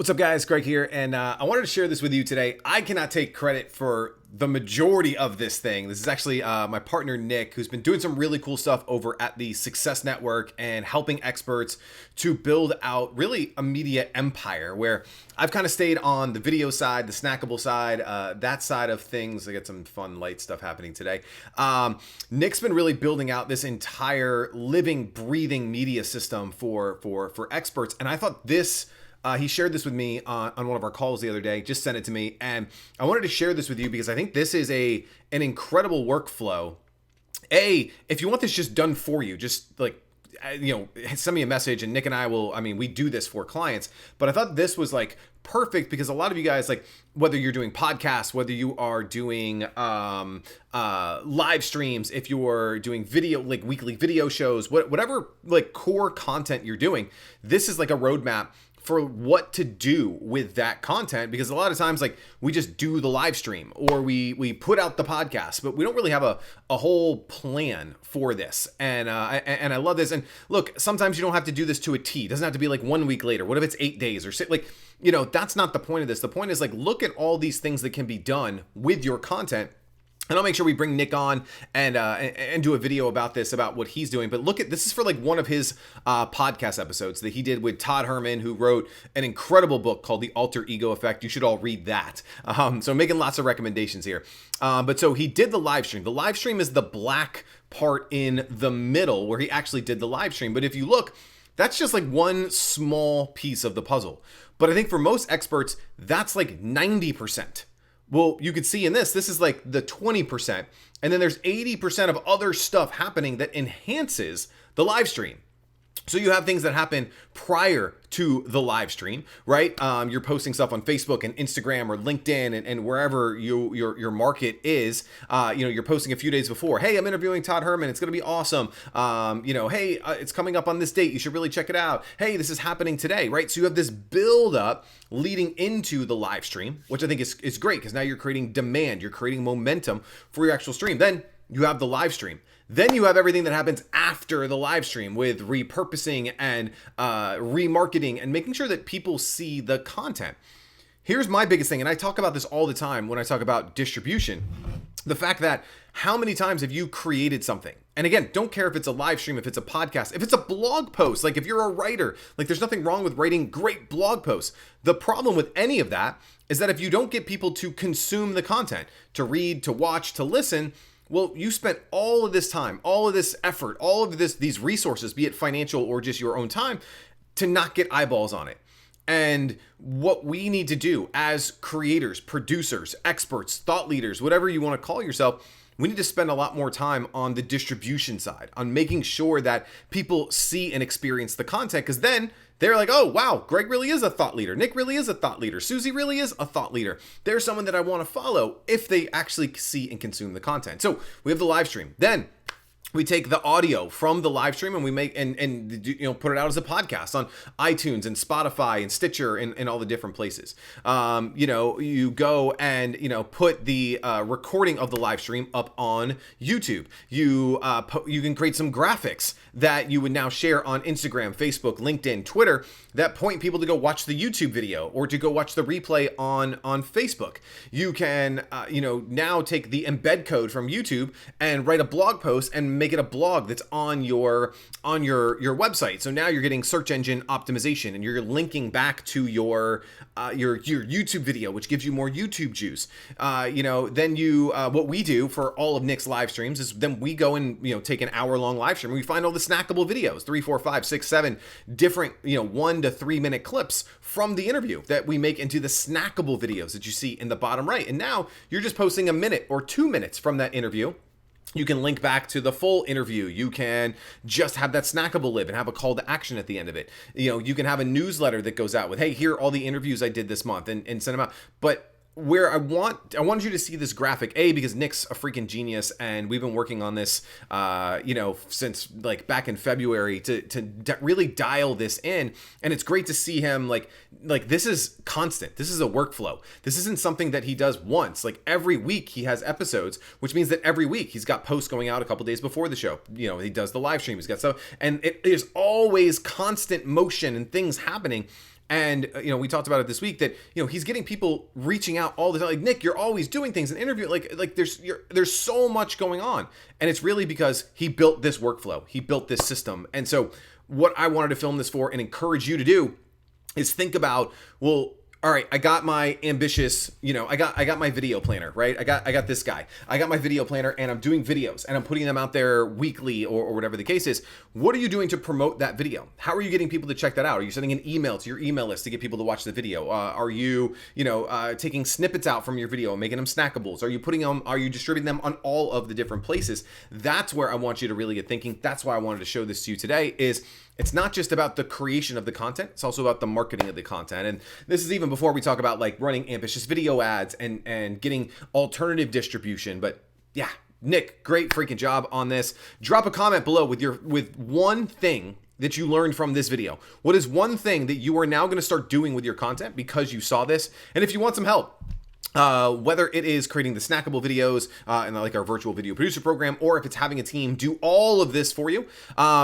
What's up, guys? Greg here, and I wanted to share this with you today. I cannot take credit for the majority of this thing. This is actually my partner, Nick, who's been doing some really cool stuff over at the Success Network and helping experts to build out really a media empire where I've kind of stayed on the video side, the snackable side, that side of things. I got some fun light stuff happening today. Nick's been really building out this entire living, breathing media system for experts, and I thought this he shared this with me on one of our calls the other day, just sent it to me. And I wanted to share this with you because I think this is an incredible workflow. If you want this just done for you, just like, send me a message and Nick and I will, we do this for clients. But I thought this was like perfect because a lot of you guys, like whether you're doing podcasts, whether you are doing live streams, if you're doing video, like weekly video shows, whatever like core content you're doing, this is like a roadmap for what to do with that content, because a lot of times like we just do the live stream or we put out the podcast, but we don't really have a whole plan for this. And I love this. And look, sometimes you don't have to do this to a T. It doesn't have to be like 1 week later. What if it's 8 days or that's not the point of this. The point is like, look at all these things that can be done with your content. And I'll make sure we bring Nick on and do a video about this, about what he's doing. But look at this is for like one of his podcast episodes that he did with Todd Herman, who wrote an incredible book called The Alter Ego Effect. You should all read that. So I'm making lots of recommendations here. But so he did the live stream. The live stream is the black part in the middle where he actually did the live stream. But if you look, that's just like one small piece of the puzzle. But I think for most experts, that's like 90%. Well, you could see in this is like the 20%. And then there's 80% of other stuff happening that enhances the live stream. So you have things that happen prior to the live stream, right? You're posting stuff on Facebook and Instagram or LinkedIn and wherever your market is. You're posting a few days before. Hey, I'm interviewing Todd Herman. It's going to be awesome. Hey, it's coming up on this date. You should really check it out. Hey, this is happening today, right? So you have this build up leading into the live stream, which I think is great because now you're creating demand. You're creating momentum for your actual stream. Then you have the live stream. Then you have everything that happens after the live stream with repurposing and remarketing and making sure that people see the content. Here's my biggest thing, and I talk about this all the time when I talk about distribution. The fact that how many times have you created something? And again, don't care if it's a live stream, if it's a podcast, if it's a blog post, like if you're a writer, like there's nothing wrong with writing great blog posts. The problem with any of that is that if you don't get people to consume the content, to read, to watch, to listen, well, you spent all of this time, all of this effort, all of these resources, be it financial or just your own time, to not get eyeballs on it. And what we need to do as creators, producers, experts, thought leaders, whatever you want to call yourself, we need to spend a lot more time on the distribution side, on making sure that people see and experience the content, because then they're like, oh, wow, Greg really is a thought leader. Nick really is a thought leader. Susie really is a thought leader. There's someone that I want to follow if they actually see and consume the content. So we have the live stream. Then we take the audio from the live stream and we make and put it out as a podcast on iTunes and Spotify and Stitcher and all the different places. You go and put the recording of the live stream up on YouTube. You can create some graphics that you would now share on Instagram, Facebook, LinkedIn, Twitter that point people to go watch the YouTube video or to go watch the replay on Facebook. You can now take the embed code from YouTube and write a blog post and make it a blog that's on your website. So now you're getting search engine optimization and you're linking back to your YouTube video, which gives you more YouTube juice. What we do for all of Nick's live streams is then we go and take an hour-long live stream and we find all the snackable videos, 3, 4, 5, 6, 7 different 1 to 3 minute clips from the interview that we make into the snackable videos that you see in the bottom right. And now you're just posting a minute or 2 minutes from that interview. You can link back to the full interview. You can just have that snackable live and have a call to action at the end of it. You can have a newsletter that goes out with, hey, here are all the interviews I did this month and send them out. But where I wanted you to see this graphic, because Nick's a freaking genius and we've been working on this, since like back in February to really dial this in. And it's great to see him like this is constant. This is a workflow. This isn't something that he does once. Like every week he has episodes, which means that every week he's got posts going out a couple days before the show. He does the live stream. He's got stuff, and it is always constant motion and things happening. And we talked about it this week that he's getting people reaching out all the time. Like, Nick, you're always doing things and interview. Like there's so much going on, and it's really because he built this workflow, he built this system. And so what I wanted to film this for and encourage you to do is think about, well, all right, I got my ambitious, I got my video planner, right? I got this guy. I got my video planner and I'm doing videos and I'm putting them out there weekly or whatever the case is. What are you doing to promote that video? How are you getting people to check that out? Are you sending an email to your email list to get people to watch the video? Are you, taking snippets out from your video and making them snackables? Are you distributing them on all of the different places? That's where I want you to really get thinking. That's why I wanted to show this to you today. It's not just about the creation of the content, it's also about the marketing of the content. And this is even before we talk about like running ambitious video ads and getting alternative distribution. But yeah, Nick, great freaking job on this. Drop a comment below with one thing that you learned from this video. What is one thing that you are now going to start doing with your content because you saw this? And if you want some help, whether it is creating the snackable videos in like our virtual video producer program, or if it's having a team do all of this for you,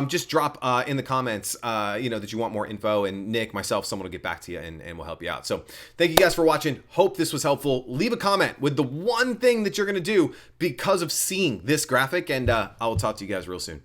just drop in the comments, that you want more info, and Nick, myself, someone will get back to you and we'll help you out. So thank you guys for watching. Hope this was helpful. Leave a comment with the one thing that you're going to do because of seeing this graphic, and I will talk to you guys real soon.